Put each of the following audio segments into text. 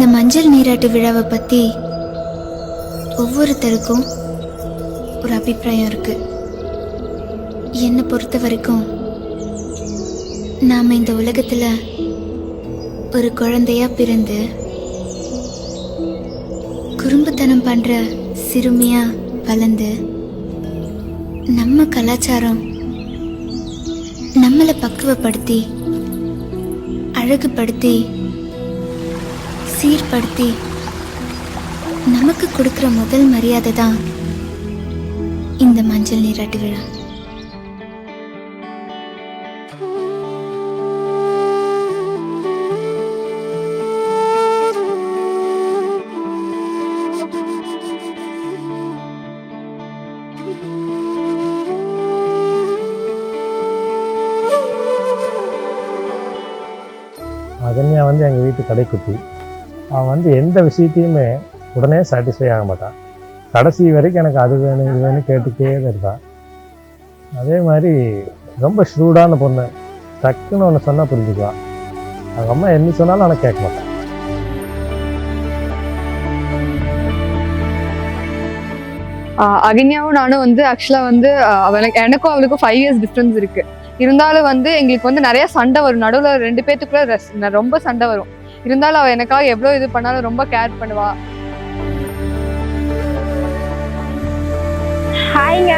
இந்த மஞ்சள் நீராட்டு விழாவை பற்றி ஒவ்வொருத்தருக்கும் ஒரு அபிப்பிராயம் இருக்கு. என்னை பொறுத்த வரைக்கும் நாம் இந்த உலகத்தில் ஒரு குழந்தையா பிறந்து குறும்புத்தனம் பண்ணுற சிறுமியா வளர்ந்து நம்ம கலாச்சாரம் நம்மளை பக்குவப்படுத்தி அழகுபடுத்தி சீர்படுத்தி நமக்கு கொடுக்குற முதல் மரியாதை தான் இந்த மஞ்சள் நீராட்டு விழா. அகன்யா எங்கள் வீட்டு கடைக்குட்டி. அவன் எந்த விஷயத்தையுமே உடனே சாட்டிஸ்ஃபை ஆக மாட்டான். கடைசி வரைக்கும் எனக்கு அது வேணும் இது வேணும் கேட்டுக்கே தான் இருக்கான். அதே மாதிரி ரொம்ப ஷ்ரூடான பொண்ணு. டக்குன்னு ஒன்று சொன்னால் புரிஞ்சுக்குவான். அவங்க அம்மா என்ன சொன்னாலும் அவனை கேட்க மாட்டான். அகன்யாவும் நானும் ஆக்சுவலாக எனக்கும் அவளுக்கும் 5 years டிஃப்ரென்ஸ் இருக்கு. இருந்தாலும் எங்களுக்கு நிறைய சண்டை வரும். நடுவில் 2 பேத்துக்குள்ள ரொம்ப சண்டை வரும். இருந்தாலும் அவள் எனக்காக எவ்வளோ இது பண்ணாலும் ரொம்ப கேர் பண்ணுவா. ஹாய்ங்க,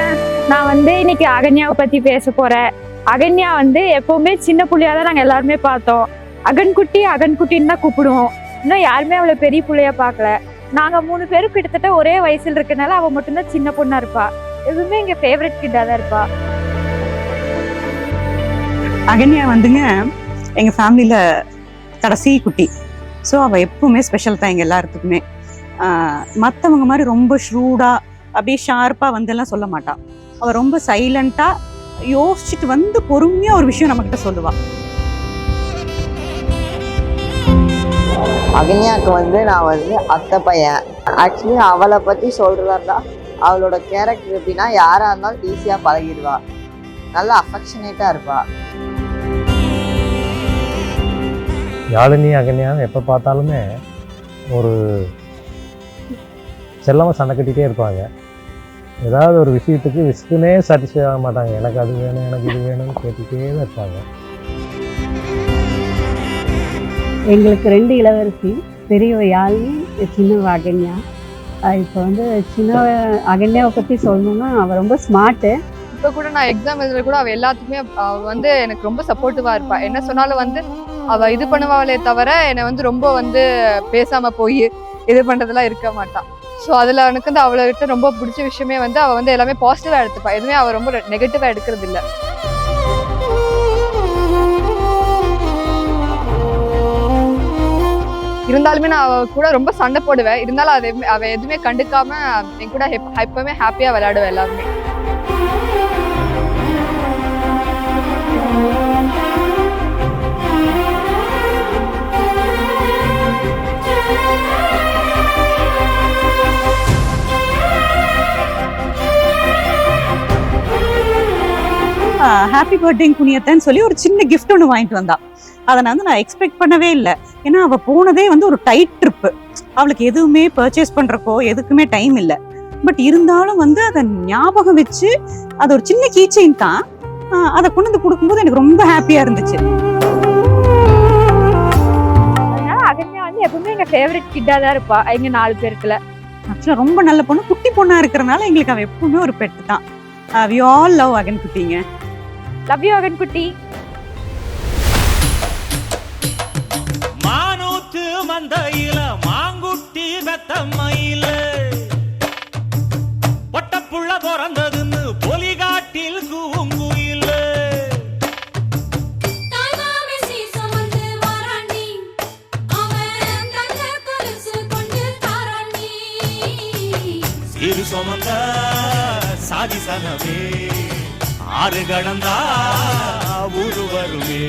நான் இன்னைக்கு அகன்யாவை பத்தி பேச போறேன். அகன்யா எப்பவுமே சின்ன புள்ளையா தான் நாங்க எல்லாருமே பார்த்தோம். அகன்குட்டி அகன்குட்டின்னு தான் கூப்பிடுவோம். இன்னும் யாருமே அவளை பெரிய புள்ளையா பார்க்கல. நாங்க 3 பேரும் கிட்டத்தட்ட ஒரே வயசுல இருக்கனால அவ மட்டும்தான் சின்ன பொண்ணா இருப்பா. எதுவுமே எங்க ஃபேவரட் கிட்டா தான் இருப்பா. அகன்யா எங்க ஃபேமிலியில கடைசி குட்டி. ஸோ அவள் எப்பவுமே ஸ்பெஷல் தான் எங்கள் எல்லாத்துக்குமே. மற்றவங்க மாதிரி ரொம்ப ஷ்ரூடா அப்படியே ஷார்ப்பாக எல்லாம் சொல்ல மாட்டாள். அவள் ரொம்ப சைலண்ட்டாக யோசிச்சுட்டு பொறுமையாக ஒரு விஷயம் நம்மக்கிட்ட சொல்லுவாள். அகன்யாவுக்கு நான் அத்தை பையன். ஆக்சுவலி அவளை பற்றி சொல்கிறதா அவளோட கேரக்டர் எப்படின்னா யாராக இருந்தாலும் ஈஸியாக பழகிடுவா. நல்லா அஃபெக்ஷனேட்டாக இருப்பா. யாழினி அகன்யான்னு எப்போ பார்த்தாலுமே ஒரு செல்லமாக சண்டை கட்டிகிட்டே இருப்பாங்க. ஏதாவது ஒரு விஷயத்துக்கு விஸ்குனே சாட்டிஸ்ஃபை ஆக மாட்டாங்க. எனக்கு அது வேணும் எனக்கு இது வேணும்னு கேட்டுகிட்டே தான் இருப்பாங்க. எங்களுக்கு 2 இளவரசி, பெரியவ யாழினி, சின்னவ அகன்யா. இப்போ சின்ன அகன்யாவை பற்றி சொல்லணும்னா அவள் ரொம்ப ஸ்மார்ட்டு. இப்போ கூட நான் எக்ஸாம் எழுதுல கூட அவள் எல்லாத்துக்குமே அவள் எனக்கு ரொம்ப சப்போர்ட்டிவாக இருப்பா. என்ன சொன்னாலும் அவள் இது பண்ணுவாளே தவிர என்னை ரொம்ப பேசாம போய் இது பண்றதெல்லாம் இருக்க மாட்டான். ஸோ அதில் எனக்கு அவளை விட்டு ரொம்ப பிடிச்ச விஷயமே அவள் எல்லாமே பாசிட்டிவாக எடுத்துப்பா. எதுவுமே அவள் ரொம்ப நெகட்டிவாக எடுக்கிறது இல்லை. இருந்தாலுமே நான் அவ கூட ரொம்ப சண்டை போடுவேன். இருந்தாலும் அவ எதுவுமே கண்டுக்காம என் கூட எப்பவுமே ஹாப்பியா விளையாடுவேன் எல்லாருமே. ஹாப்பி பர்த்டே குனியத்தன்னு சொல்லி ஒரு சின்ன கிஃப்ட் ஒன்று வாங்கிட்டு வந்தா. அதை நான் எக்ஸ்பெக்ட் பண்ணவே இல்லை. ஏன்னா அவள் போனதே ஒரு டைட் ட்ரிப்பு. அவளுக்கு எதுவுமே பர்ச்சேஸ் பண்ணுறக்கோ எதுக்குமே டைம் இல்லை. பட் இருந்தாலும் அதை ஞாபகம் வச்சு அது ஒரு சின்ன கீ செயின் தான். அதை கொண்டு வந்து கொடுக்கும்போது எனக்கு ரொம்ப ஹாப்பியாக இருந்துச்சு. அதனால அகன்யா எப்பவுமே எங்க ஃபேவரட் கிட்டா தான் இருப்பா. எங்க 4 பேருக்குல ஆக்சுவலாக ரொம்ப நல்ல பொண்ணு, குட்டி பொண்ணா இருக்கிறதுனால எங்களுக்கு அவள் எப்பவுமே ஒரு பெட்டு தான். We all love அகன்குட்டிங்க. லவ் யூ அகன்குட்டி. மானூத்து மந்தையில மாங்குட்டி வெத்தம்மையில பொட்டப்புள்ள பிறந்ததுன்னு பொலிகாட்டில் கூங்குயில சிறு சுமந்த சாதி சனவே ஆறு கடந்தா ஊரு வருமே.